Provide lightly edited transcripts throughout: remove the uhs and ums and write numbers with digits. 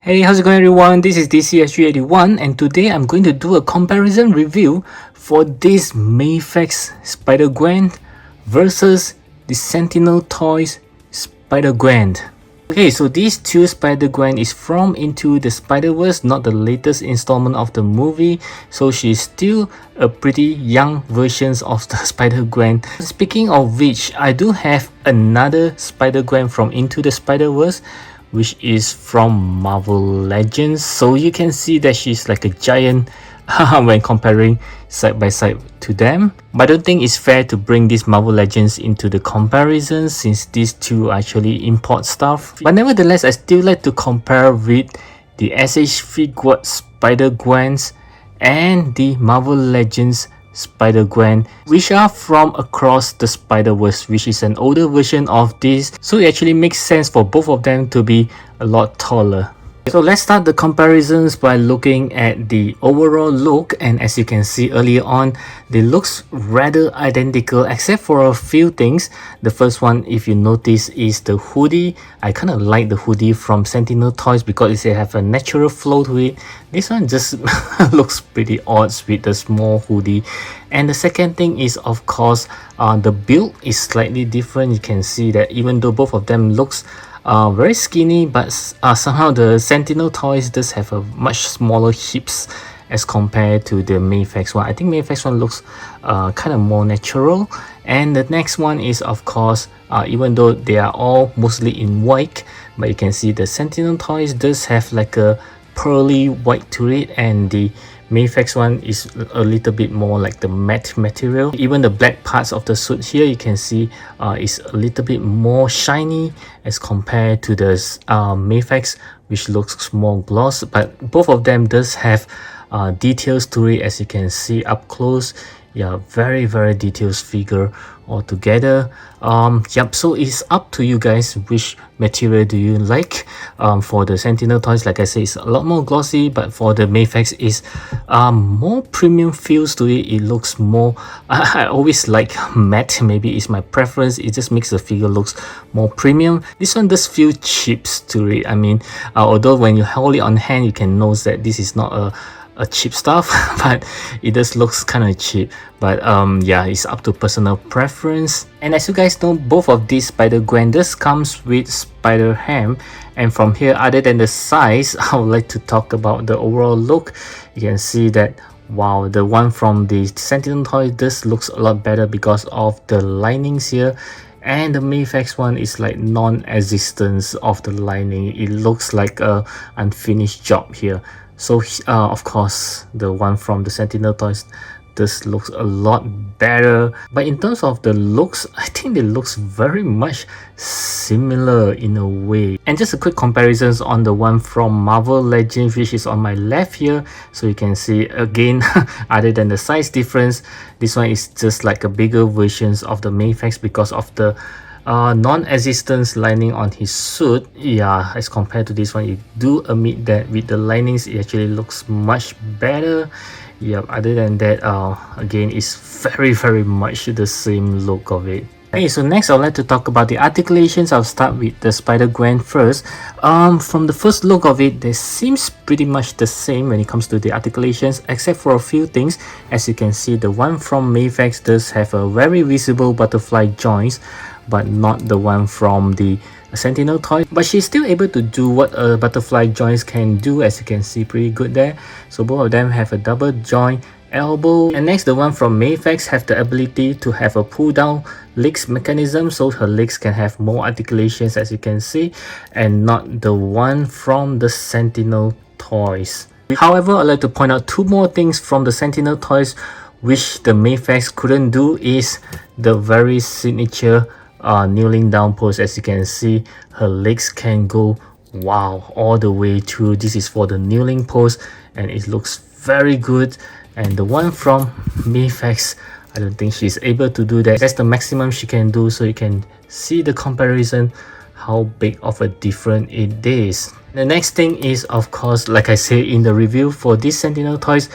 Hey, how's it going everyone? This is DCSG81 and today I'm going to do a comparison review for this Mafex Spider-Gwen versus the Sentinel Toys Spider-Gwen. Okay, so these two Spider-Gwen is from Into the Spider-Verse, not the latest installment of the movie, so she's still a pretty young version of the Spider-Gwen. Speaking of which, I do have another Spider-Gwen from Into the Spider-Verse, which is from Marvel Legends, so you can see that she's like a giant when comparing side by side to them. But I don't think it's fair to bring these Marvel Legends into the comparison since these two actually import stuff. But nevertheless, I still like to compare with the SH Figuarts Spider-Gwens and the Marvel Legends Spider-Gwen, which are from across the Spider-Verse, which is an older version of this, so it actually makes sense for both of them to be a lot taller. So let's start the comparisons by looking at the overall look, and as you can see earlier on, they looks rather identical except for a few things. The first one, if you notice, is the hoodie. I kind of like the hoodie from Sentinel Toys because it have a natural flow to it. This one just looks pretty odd with the small hoodie. And the second thing is, of course, the build is slightly different. You can see that even though both of them looks very skinny, but somehow the Sentinel Toys does have a much smaller hips as compared to the Mafex one. I think Mafex one looks kind of more natural. And the next one is, of course, even though they are all mostly in white, but you can see the Sentinel Toys does have like a pearly white to it, and the Mafex one is a little bit more like the matte material. Even the black parts of the suit here, you can see is a little bit more shiny as compared to the Mafex, which looks more gloss. But both of them does have details to it, as you can see up close. Yeah, very detailed figure altogether. Yep, so it's up to you guys which material do you like. For the Sentinel Toys, like I say, it's a lot more glossy, but for the Mafex is more premium feels to it. It looks more I always like matte, maybe it's my preference. It just makes the figure looks more premium. This one does feel cheap to it. I mean, although when you hold it on hand, you can notice that this is not a cheap stuff, but it does looks kind of cheap. But yeah, it's up to personal preference. And as you guys know, both of these Spider-Gwen does comes with Spider Ham. And from here, other than the size, I would like to talk about the overall look. You can see that wow, the one from the Sentinel toy does looks a lot better because of the linings here. And the Mafex one is like non-existence of the lining. It looks like a unfinished job here. So of course, the one from the Sentinel Toys this looks a lot better. But in terms of the looks, I think it looks very much similar in a way. And just a quick comparisons on the one from Marvel Legends, which is on my left here. So you can see again, other than the size difference, this one is just like a bigger versions of the Mafex because of the non-existence lining on his suit. Yeah, as compared to this one, you do admit that with the linings it actually looks much better. Yeah, other than that, again, it's very much the same look of it. Okay, so next I'd like to talk about the articulations. I'll start with the Spider-Gwen first. From the first look of it, they seems pretty much the same when it comes to the articulations, except for a few things. As you can see, the one from Mafex does have a very visible butterfly joints, but not the one from the Sentinel toy. But she's still able to do what a butterfly joints can do, as you can see, pretty good there. So both of them have a double joint elbow. And next, the one from Mafex have the ability to have a pull down legs mechanism, so her legs can have more articulations, as you can see, and not the one from the Sentinel toys. However, I'd like to point out two more things from the Sentinel toys which the Mafex couldn't do, is the very signature kneeling down pose. As you can see, her legs can go all the way through. This is for the kneeling pose and it looks very good. And the one from Mafex, I don't think she's able to do that. That's the maximum she can do, so you can see the comparison how big of a difference it is. The next thing is, of course, like I say in the review for this Sentinel toys,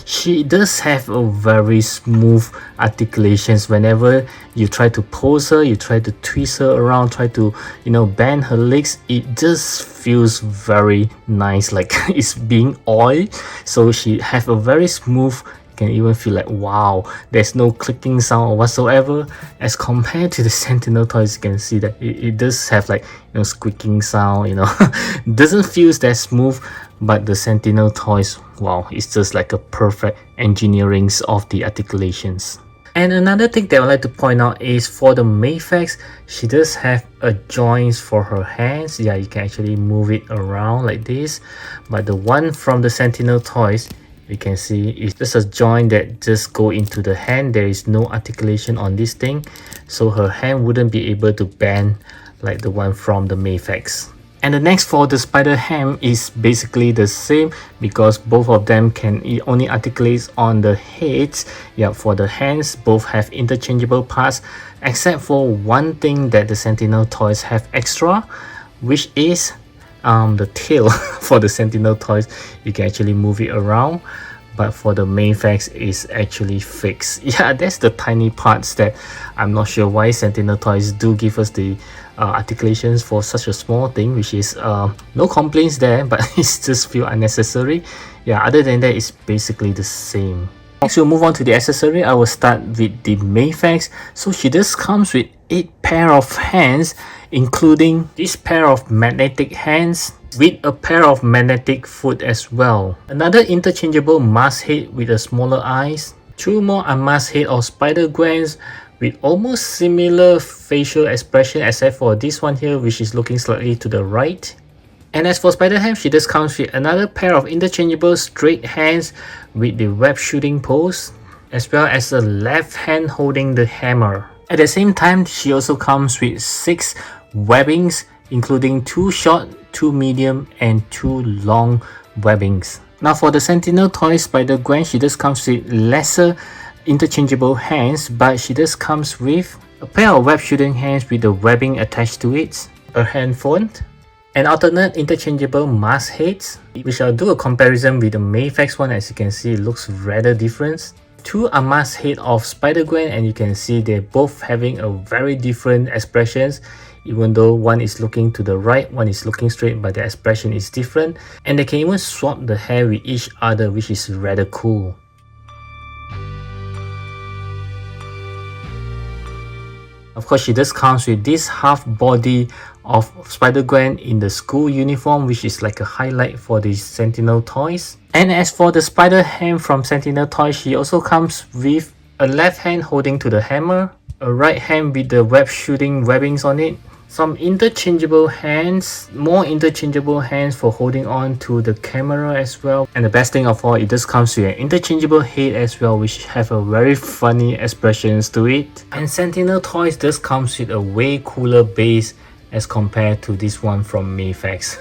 she does have a very smooth articulations. Whenever you try to pose her, you try to twist her around, try to, you know, bend her legs, it just feels very nice, like it's being oiled. So she have a very smooth, can even feel like, wow, there's no clicking sound or whatsoever. As compared to the Sentinel toys, you can see that it does have like, you know, squeaking sound, you know. Doesn't feel that smooth, but the Sentinel toys, wow, it's just like a perfect engineering of the articulations. And another thing that I would like to point out is for the Mafex, she does have a joints for her hands. Yeah, you can actually move it around like this. But the one from the Sentinel toys, you can see it's just a joint that just go into the hand. There is no articulation on this thing, so her hand wouldn't be able to bend like the one from the Mafex. And the next for the spider ham is basically the same, because both of them can only articulate on the heads. Yeah, for the hands, both have interchangeable parts, except for one thing that the Sentinel toys have extra, which is the tail. For the Sentinel toys, you can actually move it around, but for the Mafex is actually fixed. Yeah, that's the tiny parts that I'm not sure why Sentinel toys do give us the articulations for such a small thing, which is no complaints there, but it's just feel unnecessary. Yeah, other than that, it's basically the same. Next, we'll move on to the accessory. I will start with the Mafex. So she just comes with 8 pair of hands, including this pair of magnetic hands with a pair of magnetic foot as well. Another interchangeable mask head with a smaller eyes. 2 more unmasked head of Spider Gwens with almost similar facial expression, except for this one here, which is looking slightly to the right. And as for Spider Ham, she just comes with another pair of interchangeable straight hands with the web shooting pose, as well as a left hand holding the hammer. At the same time, she also comes with 6 webbings, including 2 short, 2 medium, and 2 long webbings. Now for the Sentinel toy Spider Gwen, she just comes with lesser interchangeable hands, but she just comes with a pair of web shooting hands with the webbing attached to it, a handphone, and alternate interchangeable mask heads, which I'll do a comparison with the Mafex one. As you can see, it looks rather different. 2 unmasked head of Spider Gwen, and you can see they're both having a very different expressions, even though one is looking to the right, one is looking straight, but the expression is different. And they can even swap the hair with each other, which is rather cool. Of course, she just comes with this half body of Spider Gwen in the school uniform, which is like a highlight for the Sentinel toys. And as for the Spider Ham from Sentinel toys, she also comes with a left hand holding to the hammer, a right hand with the web shooting webbings on it, some interchangeable hands, more interchangeable hands for holding on to the camera as well. And the best thing of all, it just comes with an interchangeable head as well, which have a very funny expressions to it. And Sentinel toys just comes with a way cooler base as compared to this one from Mafex.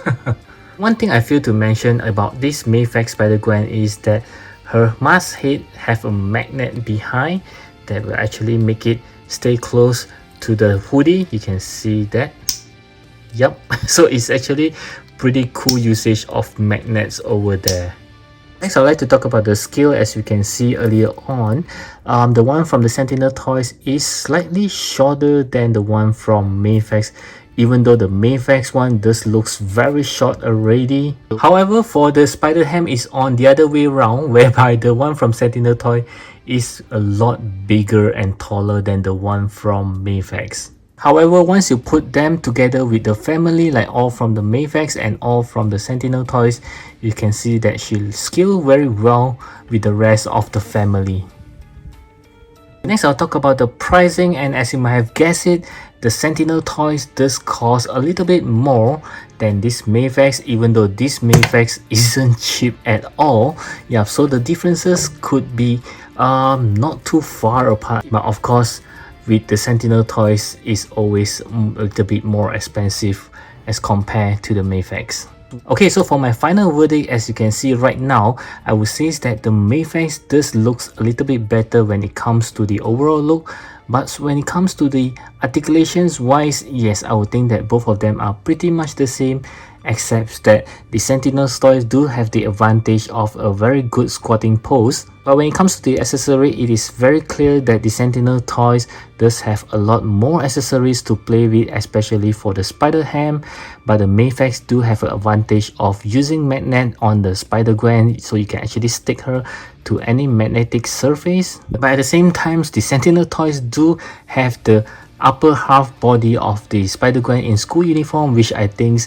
One thing I feel to mention about this Mafex Spider Gwen is that her mask head have a magnet behind that will actually make it stay close to the hoodie. You can see that. Yep. So it's actually pretty cool usage of magnets over there. Next, I'd like to talk about the scale. As you can see earlier on, the one from the Sentinel toys is slightly shorter than the one from Mafex, even though the Mafex one does looks very short already. However, for the Spider Ham is on the other way around, whereby the one from Sentinel toy is a lot bigger and taller than the one from Mafex. However, once you put them together with the family, like all from the Mafex and all from the Sentinel toys, you can see that she scale very well with the rest of the family. Next, I'll talk about the pricing, and as you might have guessed it, the Sentinel toys does cost a little bit more than this Mafex, even though this Mafex isn't cheap at all. Yeah, so the differences could be not too far apart, but of course with the Sentinel toys is always a little bit more expensive as compared to the Mafex. Okay, so for my final verdict, as you can see right now, I would say that the Mafex does looks a little bit better when it comes to the overall look, But when it comes to the articulations wise, yes, I would think that both of them are pretty much the same, except that the Sentinel toys do have the advantage of a very good squatting pose. But when it comes to the accessory, it is very clear that the Sentinel toys does have a lot more accessories to play with, especially for the spider ham. But the Mafex do have an advantage of using magnet on the spider Gwen, so you can actually stick her to any magnetic surface. But at the same time, the Sentinel toys do have the upper half body of the spider Gwen in school uniform, which I think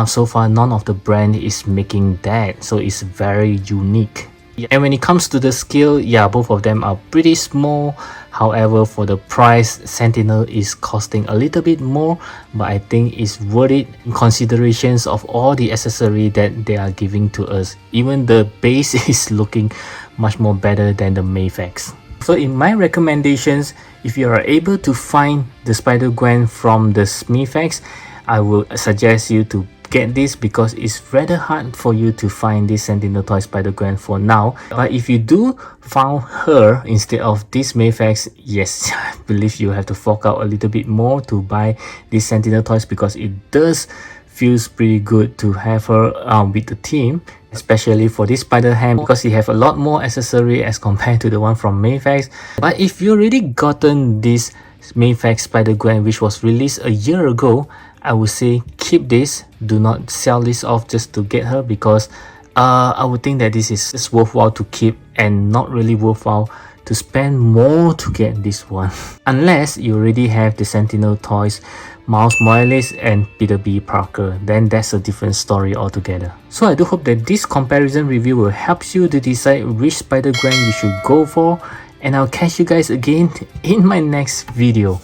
so far none of the brand is making that, so it's very unique. And when it comes to the scale, yeah, both of them are pretty small. However, for the price, Sentinel is costing a little bit more, but I think it's worth it in considerations of all the accessory that they are giving to us. Even the base is looking much more better than the Mafex. So in my recommendations, if you are able to find the Spider Gwen from the Mafex, I will suggest you to get this because it's rather hard for you to find this Sentinel toy Spider Gwen for now. But if you do found her instead of this Mafex, yes, I believe you have to fork out a little bit more to buy these Sentinel toys because it does feels pretty good to have her with the team, especially for this spider ham because it have a lot more accessory as compared to the one from Mafex. But if you already gotten this Mafex Spider Gwen which was released a year ago, I would say keep this. Do not sell this off just to get her because I would think that this is just worthwhile to keep and not really worthwhile to spend more to get this one. Unless you already have the Sentinel toys, Miles Morales and Peter B. Parker, then that's a different story altogether. So I do hope that this comparison review will help you to decide which Spider Gwen you should go for, and I'll catch you guys again in my next video.